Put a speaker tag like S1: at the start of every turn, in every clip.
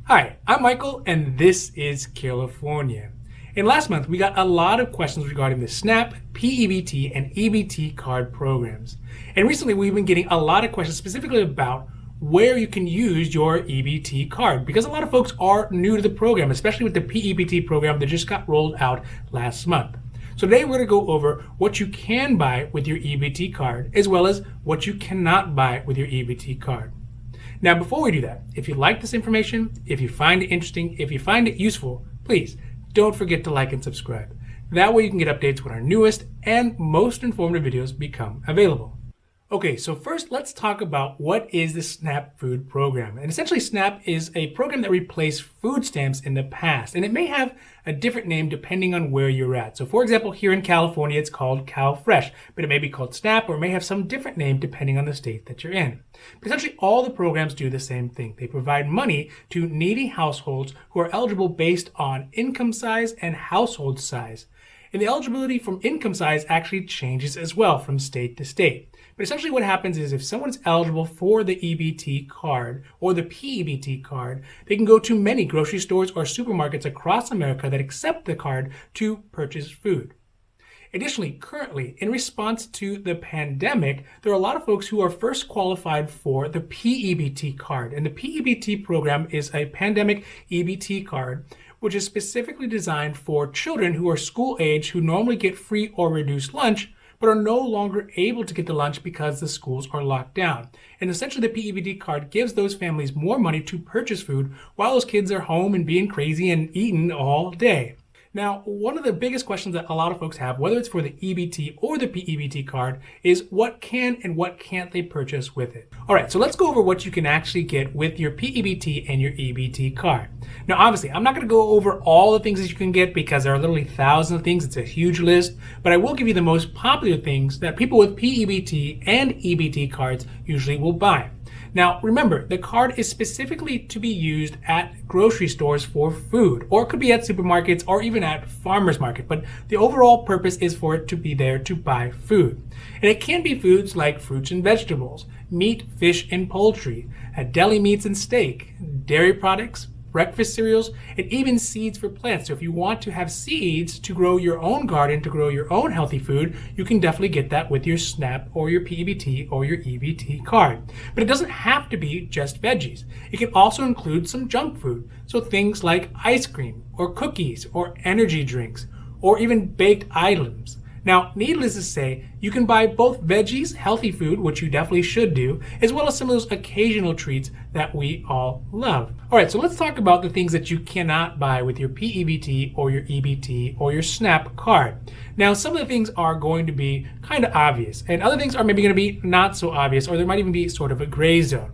S1: Hi, I'm Michael, and this is California. And last month, we got a lot of questions regarding the SNAP, P-EBT, and EBT card programs. And recently, we've been getting a lot of questions specifically about where you can use your EBT card, because a lot of folks are new to the program, especially with the P-EBT program that just got rolled out last month. So today, we're going to go over what you can buy with your EBT card, as well as what you cannot buy with your EBT card. Now, before we do that, if you like this information, if you find it interesting, if you find it useful, please don't forget to like and subscribe. That way you can get updates when our newest and most informative videos become available. Okay, so first let's talk about what is the SNAP food program. And essentially SNAP is a program that replaced food stamps in the past, and it may have a different name depending on where you're at. So for example, here in California, it's called CalFresh, but it may be called SNAP or it may have some different name depending on the state that you're in. But essentially all the programs do the same thing. They provide money to needy households who are eligible based on income size and household size. And the eligibility from income size actually changes as well from state to state. But essentially what happens is if someone's eligible for the EBT card or the P-EBT card, they can go to many grocery stores or supermarkets across America that accept the card to purchase food. Additionally, currently, in response to the pandemic, there are a lot of folks who are first qualified for the P-EBT card. And the P-EBT program is a pandemic EBT card, which is specifically designed for children who are school age who normally get free or reduced lunch, but are no longer able to get the lunch because the schools are locked down. And essentially the P-EBT card gives those families more money to purchase food while those kids are home and being crazy and eating all day. Now, one of the biggest questions that a lot of folks have, whether it's for the EBT or the P-EBT card, is what can and what can't they purchase with it? All right, so let's go over what you can actually get with your P-EBT and your EBT card. Now, obviously, I'm not going to go over all the things that you can get because there are literally thousands of things. It's a huge list, but I will give you the most popular things that people with P-EBT and EBT cards usually will buy. Now, remember, the card is specifically to be used at grocery stores for food, or it could be at supermarkets or even at farmers market, but the overall purpose is for it to be there to buy food. And it can be foods like fruits and vegetables, meat, fish, and poultry, deli meats and steak, dairy products, breakfast cereals, and even seeds for plants. So if you want to have seeds to grow your own garden, to grow your own healthy food, you can definitely get that with your SNAP or your P-EBT or your EBT card. But it doesn't have to be just veggies. It can also include some junk food. So things like ice cream or cookies or energy drinks or even baked items. Now, needless to say, you can buy both veggies, healthy food, which you definitely should do, as well as some of those occasional treats that we all love. All right, so let's talk about the things that you cannot buy with your P-EBT or your EBT or your SNAP card. Now, some of the things are going to be kind of obvious, and other things are maybe going to be not so obvious, or there might even be sort of a gray zone.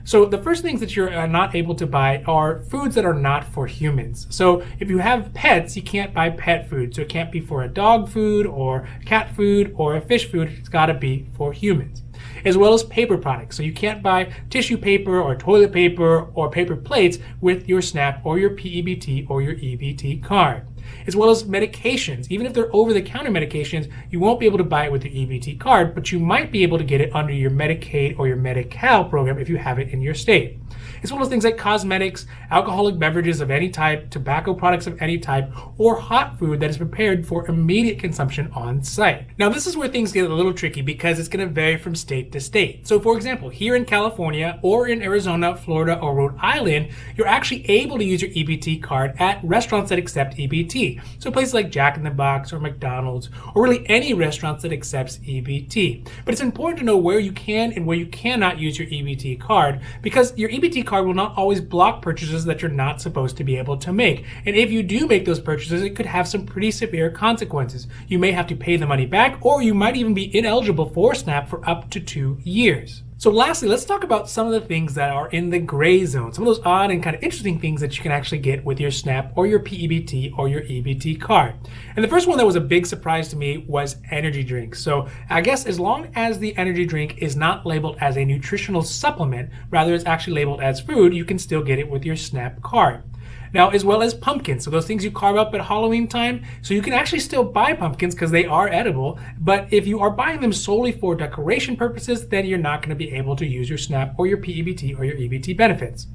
S1: So the first things that you're not able to buy are foods that are not for humans. So if you have pets, you can't buy pet food. So it can't be for a dog food or cat food or a fish food. It's got to be for humans. As well as paper products. So you can't buy tissue paper or toilet paper or paper plates with your SNAP or your P-EBT or your EBT card. As well as medications. Even if they're over-the-counter medications, you won't be able to buy it with your EBT card, but you might be able to get it under your Medicaid or your medi-cal program if you have it in your state. As well as things like cosmetics, alcoholic beverages of any type, tobacco products of any type, or hot food that is prepared for immediate consumption on site. Now, this is where things get a little tricky because it's going to vary from state to state. So, for example, here in California or in Arizona, Florida, or Rhode Island, you're actually able to use your EBT card at restaurants that accept EBT. So places like Jack in the Box or McDonald's, or really any restaurants that accepts EBT. But it's important to know where you can and where you cannot use your EBT card, because your EBT card will not always block purchases that you're not supposed to be able to make. And if you do make those purchases, it could have some pretty severe consequences. You may have to pay the money back, or you might even be ineligible for SNAP for up to 2 years. So lastly, let's talk about some of the things that are in the gray zone, some of those odd and kind of interesting things that you can actually get with your SNAP or your P-EBT or your EBT card. And the first one that was a big surprise to me was energy drinks. So I guess as long as the energy drink is not labeled as a nutritional supplement, rather it's actually labeled as food, you can still get it with your SNAP card. Now, as well as pumpkins, so those things you carve up at Halloween time. So you can actually still buy pumpkins because they are edible, but if you are buying them solely for decoration purposes, then you're not going to be able to use your SNAP or your P-EBT or your EBT benefits.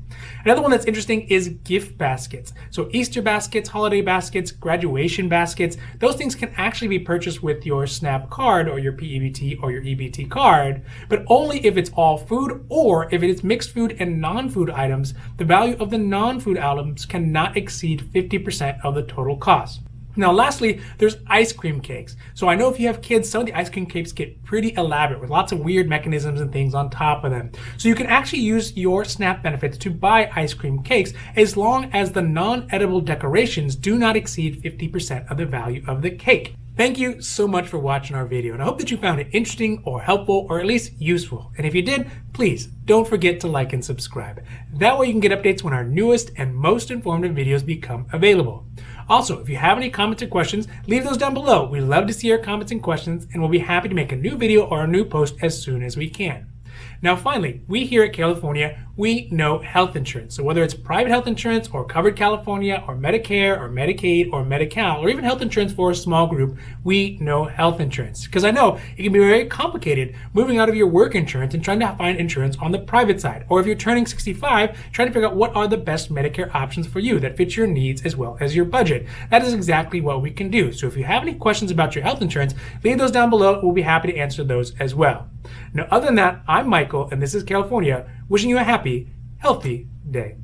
S1: Another one that's interesting is gift baskets. So Easter baskets, holiday baskets, graduation baskets, those things can actually be purchased with your SNAP card or your P-EBT or your EBT card, but only if it's all food, or if it is mixed food and non-food items, the value of the non-food items cannot exceed 50% of the total cost. Now, lastly, there's ice cream cakes. So I know if you have kids, some of the ice cream cakes get pretty elaborate with lots of weird mechanisms and things on top of them. So you can actually use your SNAP benefits to buy ice cream cakes as long as the non-edible decorations do not exceed 50% of the value of the cake. Thank you so much for watching our video, and I hope that you found it interesting or helpful or at least useful. And if you did, please don't forget to like and subscribe. That way you can get updates when our newest and most informative videos become available. Also, if you have any comments or questions, leave those down below. We love to see your comments and questions, and we'll be happy to make a new video or a new post as soon as we can. Now finally, we here at California, we know health insurance. So whether it's private health insurance or Covered California or Medicare or Medicaid or medi-cal or even health insurance for a small group, we know health insurance. Because I know it can be very complicated moving out of your work insurance and trying to find insurance on the private side. Or if you're turning 65, trying to figure out what are the best Medicare options for you that fit your needs as well as your budget. That is exactly what we can do. So if you have any questions about your health insurance, leave those down below. We'll be happy to answer those as well. Now, other than that, I'm Michael, and this is California, wishing you a happy, healthy day.